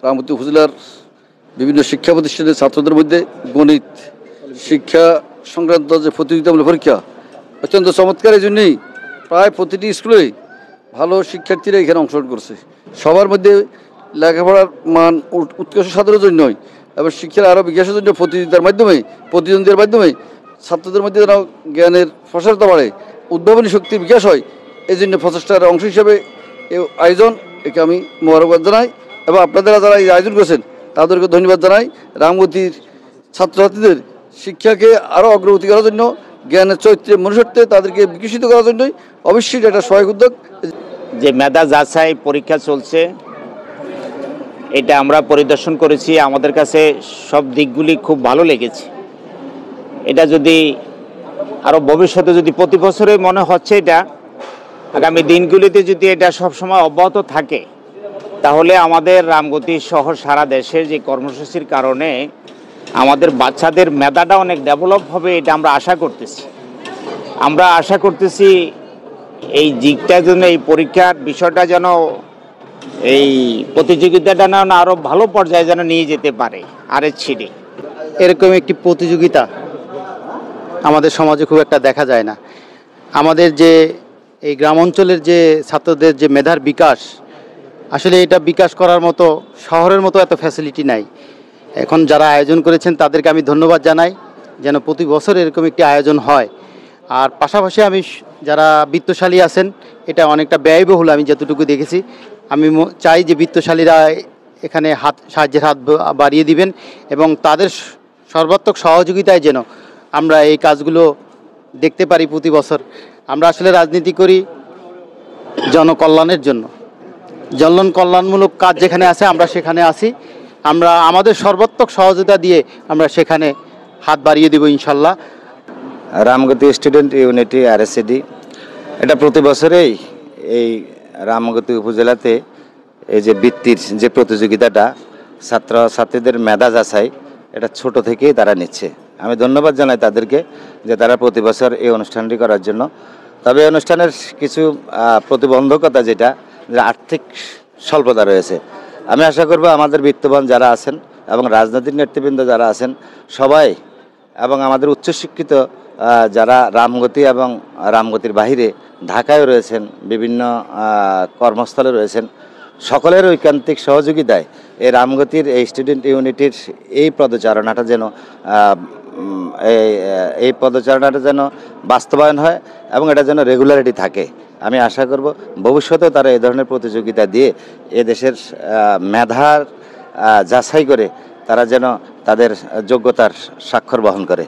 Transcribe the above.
রামগতি উপজেলার বিভিন্ন শিক্ষা প্রতিষ্ঠানের ছাত্রদের মধ্যে গণিত শিক্ষা সংক্রান্ত যে প্রতিযোগিতামূলক পরীক্ষা অত্যন্ত চমৎকার। এই জন্যই প্রায় প্রতিটি স্কুলে ভালো শিক্ষার্থীরা এখানে অংশগ্রহণ করছে। সবার মধ্যে লেখাপড়ার মান উৎকর্ষ সাধনের জন্যই এবং শিক্ষার আরও বিকাশের জন্য প্রতিদ্বন্দ্বিতার মাধ্যমে ছাত্রদের মধ্যে যেন জ্ঞানের প্রসারতা বাড়ে, উদ্ভাবনী শক্তির বিকাশ হয়, এই জন্য প্রচেষ্টার অংশ হিসেবে এই আয়োজন, একে আমি মোবারকবাদ জানাই এবং আপনারা যারা এই আয়োজন করেছেন তাদেরকে ধন্যবাদ জানাই। রামগতির ছাত্রছাত্রীদের শিক্ষাকে আরও অগ্রগতি করার জন্য, জ্ঞানের চরিত্রে মনুষ্যত্বে তাদেরকে বিকশিত করার জন্যই অবশ্যই এটা সহায়ক উদ্যোগ। যে মেধা যাচাই পরীক্ষা চলছে, এটা আমরা পরিদর্শন করেছি। আমাদের কাছে সব দিকগুলি খুব ভালো লেগেছে। এটা যদি আরও ভবিষ্যতে যদি প্রতি বছরে মনে হচ্ছে এটা আগামী দিনগুলিতে যদি এটা সবসময় অব্যাহত থাকে, তাহলে আমাদের রামগতি সহ সারা দেশের যে কর্মসূচির কারণে আমাদের বাচ্চাদের মেধাটা অনেক ডেভেলপ হবে, এটা আমরা আশা করতেছি। এই দিকটা যেন, এই পরীক্ষার বিষয়টা যেন, এই প্রতিযোগিতাটা যেন আরও ভালো পর্যায়ে যেন নিয়ে যেতে পারে। আরে ছিড়ে এরকম একটি প্রতিযোগিতা আমাদের সমাজে খুব একটা দেখা যায় না। আমাদের যে এই গ্রাম অঞ্চলের যে ছাত্রদের যে মেধার বিকাশ, আসলে এটা বিকাশ করার মতো শহরের মতো এত ফ্যাসিলিটি নাই। এখন যারা আয়োজন করেছেন তাদেরকে আমি ধন্যবাদ জানাই, যেন প্রতি বছর এরকম একটি আয়োজন হয়। আর পাশাপাশি আমি যারা বিত্তশালী আছেন, এটা অনেকটা ব্যয়বহুল আমি যতটুকু দেখেছি। আমি চাই যে বিত্তশালীরা এখানে সাহায্যের হাত বাড়িয়ে দিবেন এবং তাদের সর্বাত্মক সহযোগিতায় যেন আমরা এই কাজগুলো দেখতে পারি প্রতি বছর। আমরা আসলে রাজনীতি করি জনকল্যাণের জন্য। জনকল্যাণমূলক কাজ যেখানে আছে আমরা সেখানে আসি। আমরা আমাদের সর্বাত্মক সহযোগিতা দিয়ে আমরা সেখানে হাত বাড়িয়ে দেব ইনশাল্লাহ। রামগতি স্টুডেন্ট ইউনিটি RSCD এটা প্রতি বছরেই এই রামগতি উপজেলাতে এই যে বৃত্তির যে প্রতিযোগিতাটা, ছাত্রছাত্রীদের মেধা যাচাই, এটা ছোট থেকেই তারা নিচ্ছে। আমি ধন্যবাদ জানাই তাদেরকে যে তারা প্রতি বছর এই অনুষ্ঠানটি করার জন্য। তবে এই অনুষ্ঠানের কিছু প্রতিবন্ধকতা, যেটা আর্থিক স্বল্পতা রয়েছে। আমি আশা করব আমাদের বিত্তবান যারা আছেন এবং রাজনৈতিক নেতৃবৃন্দ যারা আছেন সবাই, এবং আমাদের উচ্চশিক্ষিত যারা রামগতি এবং রামগতির বাহিরে ঢাকায় রয়েছেন, বিভিন্ন কর্মস্থলে রয়েছেন, সকলের ঐকান্তিক সহযোগিতায় এই রামগতির এই স্টুডেন্ট ইউনিটির এই পদচারণাটা যেন বাস্তবায়ন হয় এবং এটা যেন রেগুলারিটি থাকে। আমি আশা করব ভবিষ্যতেও তারা এই ধরনের প্রতিযোগিতা দিয়ে এদেশের মেধার যাচাই করে তারা যেন তাদের যোগ্যতার স্বাক্ষর বহন করে।